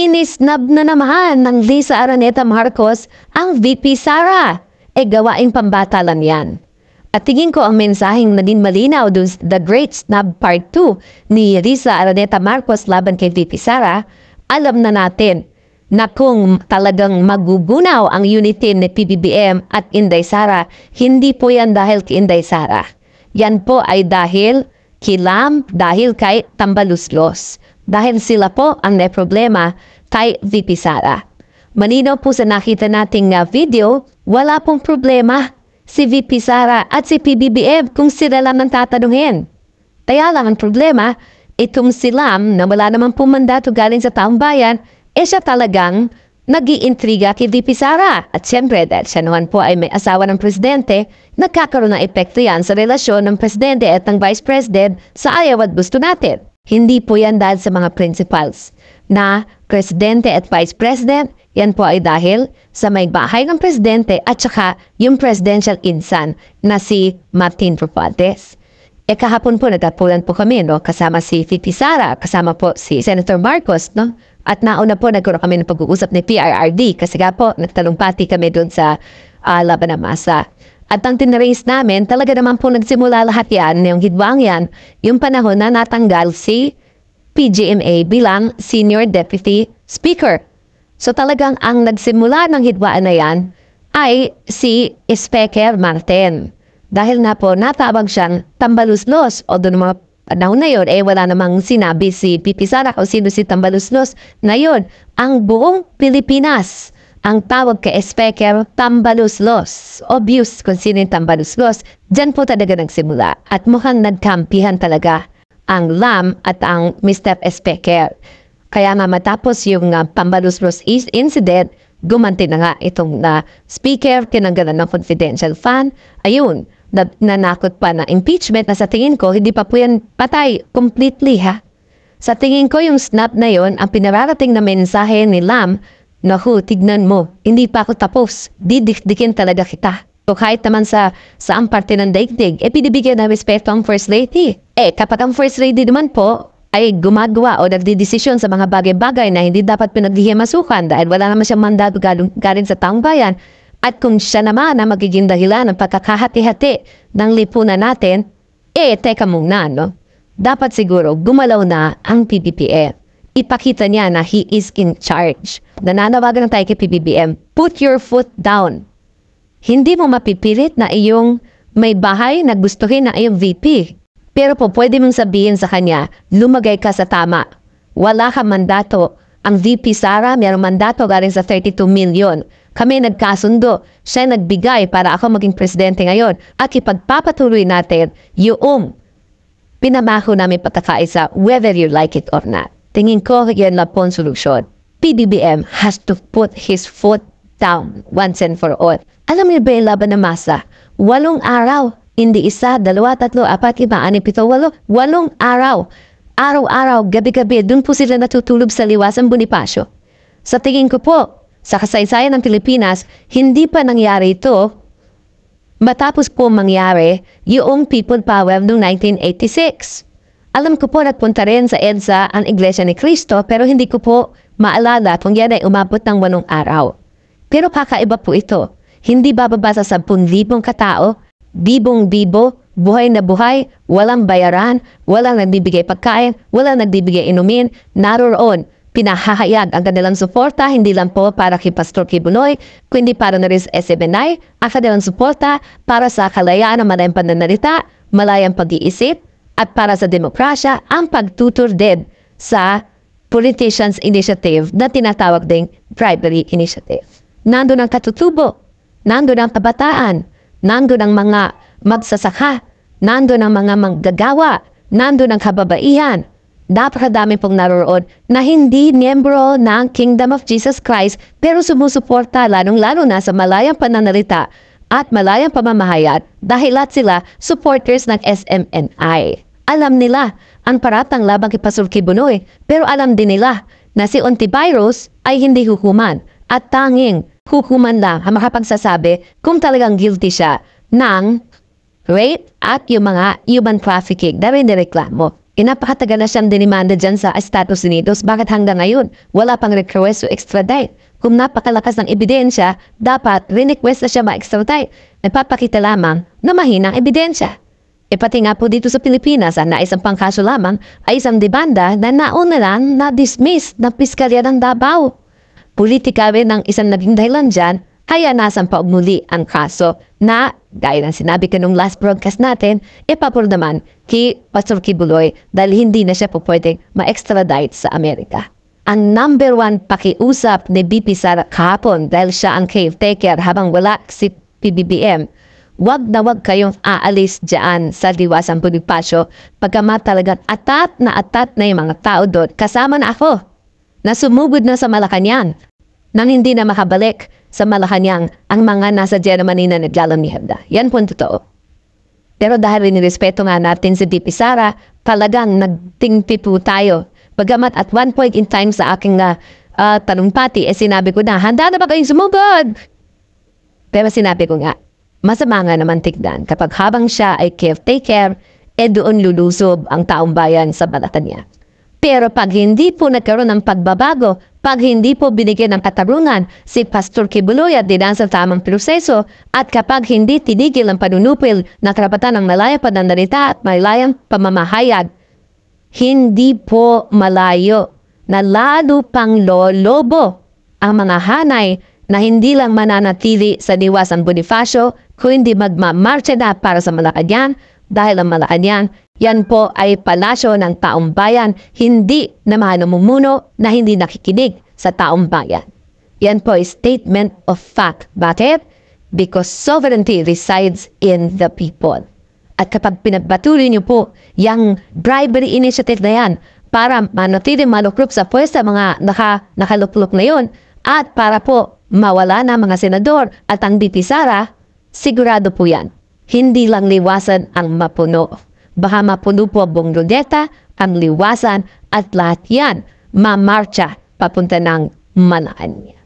Sinisnab na naman ng Lisa Araneta Marcos ang VP Sara. Gawaing pambatalan yan. At tingin ko ang mensaheng naging malinaw dun sa The Great Snub Part 2 ni Lisa Araneta Marcos laban kay VP Sara, alam na natin na kung talagang magugunaw ang unity ni PBBM at Inday Sara, hindi po yan dahil kay Inday Sara. Yan po ay dahil kilam, dahil kay Tambaluslos. Dahil sila po ang may problema kay VP Sara. Malinaw po sa nakita nating video, wala pong problema si VP Sara at si PBBM kung sila lang ang tatanungin. Kaya lang ang problema, itong silam na wala naman pong mandato galing sa taong bayan, siya talagang nag-iintriga kay VP Sara. At siyempre, dahil siya naman po ay may asawa ng presidente, nagkakaroon ng epekto yan sa relasyon ng presidente at ng vice president sa ayaw at gusto natin. Hindi po yan dahil sa mga principals na presidente at vice president, yan po ay dahil sa may bahay ng presidente at saka yung presidential insan na si Martin Romualdez. Kahapon po nagkapulan po kami, no? Kasama si VP Sara, kasama po si Senator Marcos, no? At nauna po nagkaroon kami ng pag-uusap ni PRRD kasi nga po nagtalumpati kami doon sa Laban ng Masa. At ang tinrace namin, talaga naman po nagsimula lahat yan, yung hidwang yan, yung panahon na natanggal si PGMA bilang Senior Deputy Speaker. So talagang ang nagsimula ng hidwaan na yan ay si Speaker Martin. Dahil na po natabag siyang Tambaluslos o doon mga panahon na yun, wala namang sinabi si VP Sara o sino si Tambaluslos na yun. Ang buong Pilipinas ang tawag kay Speaker Tambaluslos. Obvious kung sino yung Tambaluslos. Diyan po talaga nagsimula. At mukhang nagkampihan talaga ang LAM at ang Mr. Speaker. Kaya nga matapos yung Tambaluslos incident, gumanti na nga itong speaker, tinanggalan ng confidential fund. Ayun, nanakot pa na impeachment na sa tingin ko, hindi pa po yan patay completely ha. Sa tingin ko yung snap na yon ang pinararating na mensahe ni LAM. Naku, tignan mo, hindi pa ako tapos. Didikdikin talaga kita. O kahit naman sa saang parte ng daigdig, pinibigyan ng respeto ang First Lady. Kapag ang First Lady naman po ay gumagawa o nagdidesisyon sa mga bagay-bagay na hindi dapat pinaghihimasukan dahil wala naman siyang mandato galing sa taong bayan, at kung siya naman na magiging dahilan ng pagkakahati-hati ng lipunan natin, teka muna, no? Dapat siguro gumalaw na ang PBBM. Ipakita niya na he is in charge. Nananawagan na tayo kay PBBM, put your foot down. Hindi mo mapipilit na iyong may bahay na gustuhin na iyong VP. Pero po pwede mong sabihin sa kanya, lumagay ka sa tama. Wala kang mandato. Ang VP Sara, mayroong mandato galing sa 32 million. Kami nagkasundo. Siya nagbigay para ako maging presidente ngayon. At ipagpapatuloy natin yung pinamako namin pagkakaisa whether you like it or not. Tingin ko yan na po ang solusyon. PBBM has to put his foot down once and for all. Alam niyo ba yung Laban ng Masa? 8 araw. Hindi 1, 2, 3, 4, 5, 6, 7, 8. 8 araw. Araw-araw, gabi-gabi, dun po sila natutulog sa Liwasang Bonifacio. Sa tingin ko po, sa kasaysayan ng Pilipinas, hindi pa nangyari ito matapos po mangyari yung People Power noong 1986. Alam ko po nagpunta rin sa EDSA ang Iglesia ni Cristo pero hindi ko po maalala kung yan ay umabot ng 8 araw. Pero kakaiba po ito. Hindi bababa sa 10,000 katao, bibong-bibo, buhay na buhay, walang bayaran, walang nagbibigay pagkain, walang nagbibigay inumin, naroon. Pinahahayag ang kanilang suporta, hindi lang po para kay Pastor Kibuloy, kundi para na rin sa SMNI, ang kanilang suporta para sa kalayaan ng malayang pananalita, malayang pag-iisip, at para sa demokrasya, ang pagtutur din sa Politicians Initiative na tinatawag ding Bribery Initiative. Nandun ang katutubo, nandun ang kabataan, nandun ang mga magsasaka, nandun ang mga manggagawa, nandun ang kababaihan. Napakadami pong naroon na hindi miyembro ng Kingdom of Jesus Christ pero sumusuporta lalong-lalo na sa malayang pananalita at malayang pamamahayat dahil lahat sila supporters ng SMNI. Alam nila ang paratang labang kay Pastor Kibuloy pero alam din nila na si Ontiveros ay hindi hukuman at tanging hukuman lang ang makapagsasabi kung talagang guilty siya ng rape at yung mga human trafficking na rin nireklamo. Napakatagal na siyang dinimanda dyan sa Estados Unidos. Bakit hanggang ngayon wala pang request to extradite? Kung napakalakas ng ebidensya, dapat request na siya ma-extradite. Nagpapakita lamang na mahinang ebidensya. Pati nga po dito sa Pilipinas, na isang pangkaso lamang ay isang debanda na nauna lang na-dismiss ng Piskalya ng Davao. Politika rin ng isang naging dahilan dyan, kaya nasampaog muli ang kaso na, gaya ng sinabi ko nung last broadcast natin, ipapor naman kay Pastor Kibuloy dahil hindi na siya po pwedeng ma-extradite sa Amerika. Ang number 1 pakiusap ni BP Sara kahapon dahil siya ang caretaker habang wala si PBBM, wag na wag kayong aalis dyan sa Liwasan Bonifacio pagkamat talagang atat na yung mga tao doon. Kasama na ako na sumugod na sa Malacanang nang hindi na makabalik sa Malacanang ang mga nasa Germany na naglalamihanda. Yan po ang totoo. Pero dahil nirespeto nga natin si BP Sara, talagang nagtingpi po tayo. Bagamat at one point in time sa aking talumpati, sinabi ko na, handa na ba kayong sumugod? Pero sinabi ko nga, masama nga naman tignan kapag habang siya ay caretaker, doon lulusob ang taong bayan sa Malacanang. Pero pag hindi po nagkaroon ng pagbabago, pag hindi po binigyan ng katarungan si Pastor Kibuloy at dinaan sa tamang proseso, at kapag hindi tinigil ang panunupil na karapatan ng malayang pananalita at malayang pamamahayag, hindi po malayo na lalo pang lolobo ang mga hanay na hindi lang mananatili sa Liwasan Bonifacio kundi magmamarcha na para sa Malacanang dahil ang Malacanang yan po ay palasyo ng taong bayan, hindi na namumuno na hindi nakikinig sa taong bayan. Yan po ay statement of fact. Bakit? Because sovereignty resides in the people. At kapag pinagpatuloy niyo po yung bribery initiative na yan para manatili maluklok sa pwesta mga nakaluklok na yun at para po mawala na mga senador at ang BP Sara, sigurado po yan. Hindi lang Liwasan ang mapuno. Baka mapuno po buong Luneta, ang Liwasan at lahat yan mamarcha papunta ng Malacanang.